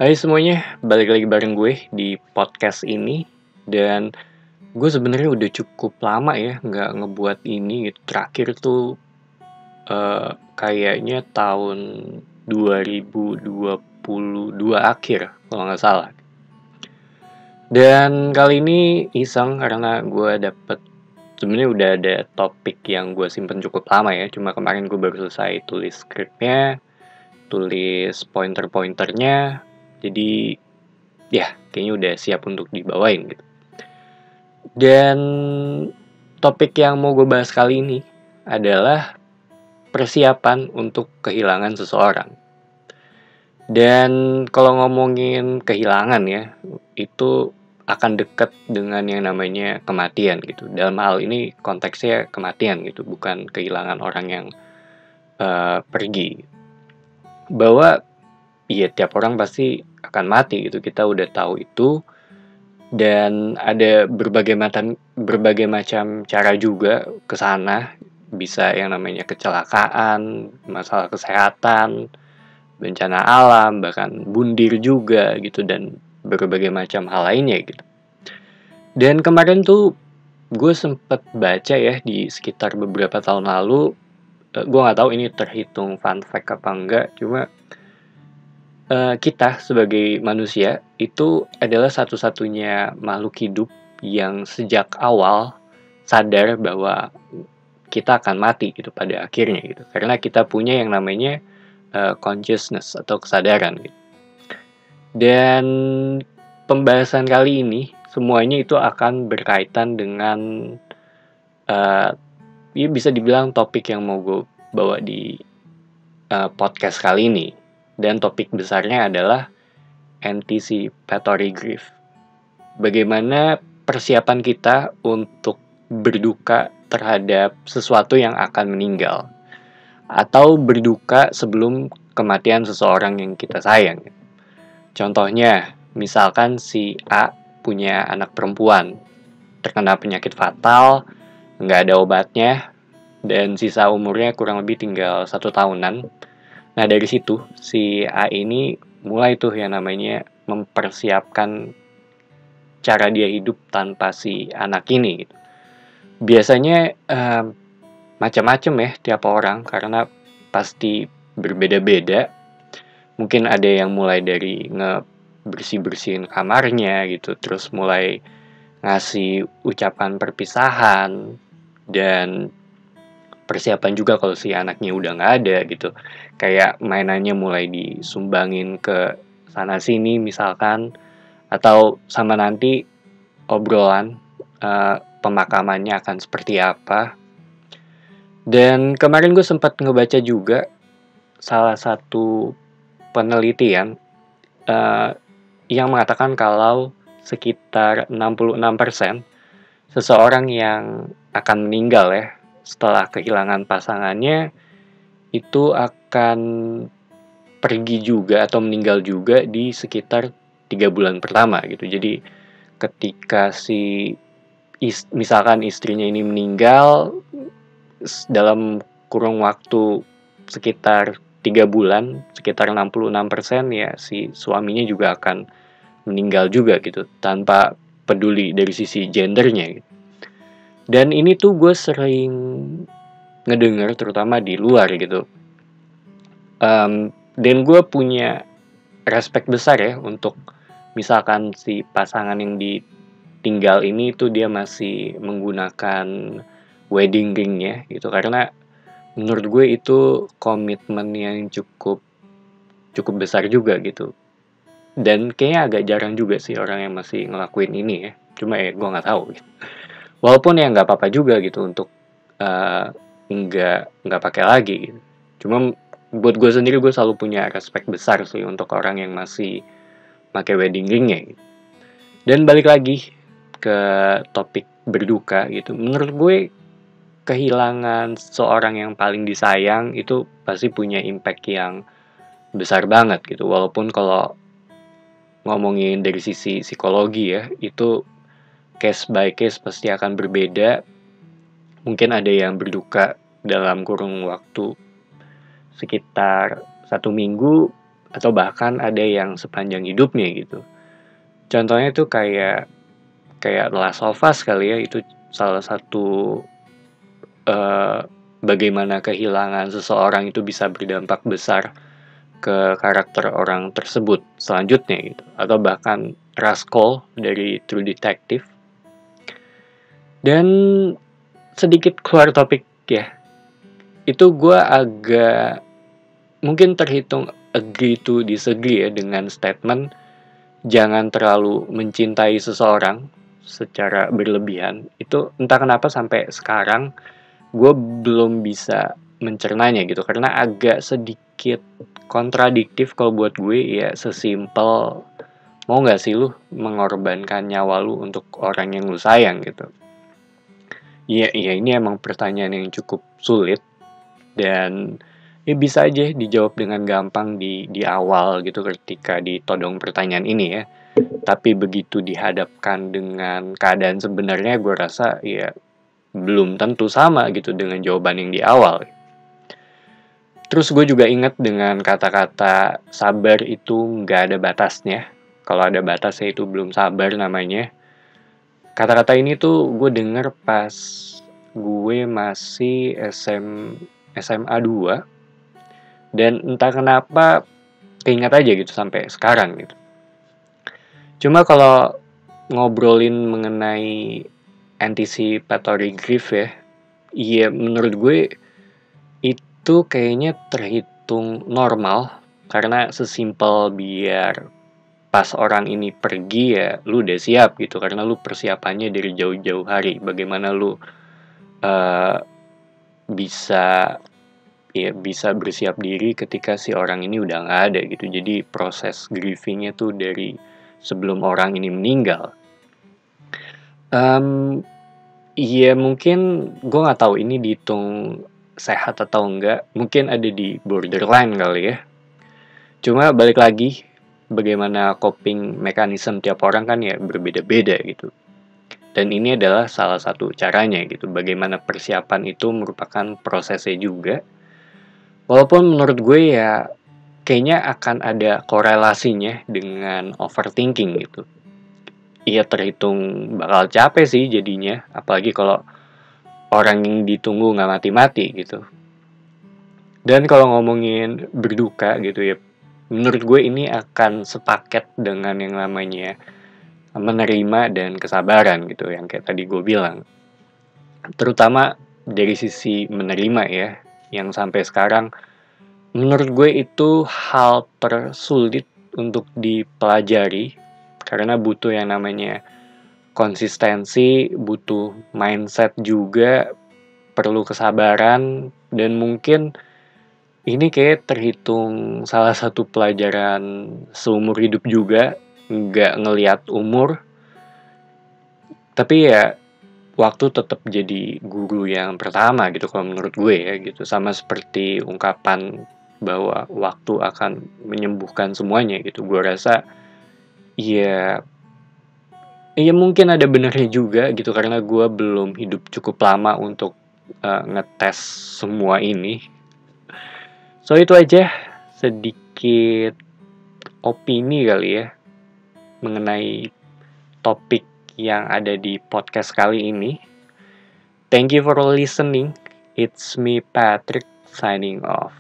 Hai semuanya, balik lagi bareng gue di podcast ini. Dan gue sebenarnya udah cukup lama ya nggak ngebuat ini gitu. Terakhir tuh kayaknya tahun 2022 akhir kalau nggak salah. Dan kali ini iseng karena gue dapet sebenarnya udah ada topik yang gue simpen cukup lama ya. Cuma kemarin gue baru selesai tulis skripnya, tulis pointer-pointernya. Jadi ya kayaknya udah siap untuk dibawain gitu. Dan topik yang mau gue bahas kali ini adalah persiapan untuk kehilangan seseorang. Dan kalau ngomongin kehilangan ya, itu akan dekat dengan yang namanya kematian gitu. Dalam hal ini konteksnya kematian gitu, bukan kehilangan orang yang pergi. Bahwa iya tiap orang pasti akan mati gitu, kita udah tahu itu. Dan ada berbagai macam cara juga ke sana. Bisa yang namanya kecelakaan, masalah kesehatan, bencana alam, bahkan bundir juga gitu, dan berbagai macam hal lainnya gitu. Dan kemarin tuh gue sempet baca ya di sekitar beberapa tahun lalu, gue nggak tahu ini terhitung fun fact apa enggak, cuma kita sebagai manusia itu adalah satu-satunya makhluk hidup yang sejak awal sadar bahwa kita akan mati gitu pada akhirnya gitu. Karena kita punya yang namanya consciousness atau kesadaran gitu. Dan pembahasan kali ini semuanya itu akan berkaitan dengan uh, ya bisa dibilang topik yang mau gue bawa di podcast kali ini. Dan topik besarnya adalah anticipatory grief. Bagaimana persiapan kita untuk berduka terhadap sesuatu yang akan meninggal, atau berduka sebelum kematian seseorang yang kita sayang. Contohnya, misalkan si A punya anak perempuan, terkena penyakit fatal, nggak ada obatnya, dan sisa umurnya kurang lebih tinggal 1 tahunan. Nah dari situ, si A ini mulai tuh yang namanya mempersiapkan cara dia hidup tanpa si anak ini gitu. Biasanya macam-macam ya tiap orang karena pasti berbeda-beda. Mungkin ada yang mulai dari bersih-bersihin kamarnya gitu, terus mulai ngasih ucapan perpisahan, dan persiapan juga kalau si anaknya udah nggak ada gitu. Kayak mainannya mulai disumbangin ke sana sini misalkan, atau sama nanti obrolan pemakamannya akan seperti apa. Dan kemarin gue sempat ngebaca juga salah satu penelitian yang mengatakan kalau sekitar 66% seseorang yang akan meninggal ya setelah kehilangan pasangannya itu akan pergi juga atau meninggal juga di sekitar 3 bulan pertama gitu. Jadi ketika misalkan istrinya ini meninggal dalam kurung waktu sekitar 3 bulan, sekitar 66% ya si suaminya juga akan meninggal juga gitu, tanpa peduli dari sisi gendernya gitu. Dan ini tuh gue sering ngedenger terutama di luar gitu. Dan gue punya respect besar ya untuk misalkan si pasangan yang ditinggal ini tuh dia masih menggunakan wedding ringnya gitu, karena menurut gue itu komitmen yang cukup besar juga gitu. Dan kayaknya agak jarang juga sih orang yang masih ngelakuin ini ya. Cuma ya gue nggak tahu gitu. Walaupun ya nggak apa-apa juga gitu untuk uh, nggak pakai lagi gitu. Cuma buat gue sendiri gue selalu punya respect besar sih untuk orang yang masih pakai wedding ringnya gitu. Dan balik lagi ke topik berduka gitu. Menurut gue kehilangan seorang yang paling disayang itu pasti punya impact yang besar banget gitu. Walaupun kalau ngomongin dari sisi psikologi ya, itu case by case pasti akan berbeda. Mungkin ada yang berduka dalam kurung waktu sekitar 1 minggu, atau bahkan ada yang sepanjang hidupnya gitu. Contohnya tuh kayak kayak The Last of Us kali ya, itu salah satu bagaimana kehilangan seseorang itu bisa berdampak besar ke karakter orang tersebut selanjutnya gitu. Atau bahkan Rascal dari True Detective. Dan sedikit keluar topik ya, itu gue agak mungkin terhitung agree to disagree ya dengan statement jangan terlalu mencintai seseorang secara berlebihan. Itu entah kenapa sampai sekarang gue belum bisa mencernanya gitu, karena agak sedikit kontradiktif kalau buat gue. Ya sesimpel, mau gak sih lu mengorbankan nyawa lu untuk orang yang lu sayang gitu. Iya ini emang pertanyaan yang cukup sulit, dan ya bisa aja dijawab dengan gampang di awal gitu ketika ditodong pertanyaan ini ya. Tapi begitu dihadapkan dengan keadaan sebenarnya, gue rasa ya belum tentu sama gitu dengan jawaban yang di awal. Terus gue juga ingat dengan kata-kata sabar itu nggak ada batasnya. Kalau ada batasnya itu belum sabar namanya. Kata-kata ini tuh gue denger pas gue masih SMA 2. Dan entah kenapa keinget aja gitu sampai sekarang gitu. Cuma kalau ngobrolin mengenai anticipatory grief ya, iya menurut gue itu kayaknya terhitung normal, karena sesimpel biar pas orang ini pergi ya lu udah siap gitu, karena lu persiapannya dari jauh-jauh hari. Bagaimana lu uh, bisa bisa bersiap diri ketika si orang ini udah nggak ada gitu. Jadi proses grievingnya tuh dari sebelum orang ini meninggal. Iya mungkin gue nggak tahu ini dihitung sehat atau enggak. Mungkin ada di borderline kali ya. Cuma balik lagi, bagaimana coping mechanism tiap orang kan ya berbeda-beda gitu. Dan ini adalah salah satu caranya gitu. Bagaimana persiapan itu merupakan prosesnya juga. Walaupun menurut gue ya kayaknya akan ada korelasinya dengan overthinking gitu. Iya terhitung bakal capek sih jadinya, apalagi kalau orang yang ditunggu nggak mati-mati gitu. Dan kalau ngomongin berduka gitu ya, menurut gue ini akan sepaket dengan yang namanya menerima dan kesabaran gitu, yang kayak tadi gue bilang. Terutama dari sisi menerima ya, yang sampai sekarang menurut gue itu hal tersulit untuk dipelajari, karena butuh yang namanya konsistensi, butuh mindset juga, perlu kesabaran, dan mungkin ini kayak terhitung salah satu pelajaran seumur hidup juga, nggak ngelihat umur. Tapi ya waktu tetap jadi guru yang pertama gitu kalau menurut gue ya gitu. Sama seperti ungkapan bahwa waktu akan menyembuhkan semuanya gitu. Gue rasa ya mungkin ada benernya juga gitu, karena gue belum hidup cukup lama untuk ngetes semua ini. So itu aja sedikit opini kali ya mengenai topik yang ada di podcast kali ini. Thank you for listening. It's me Patrick signing off.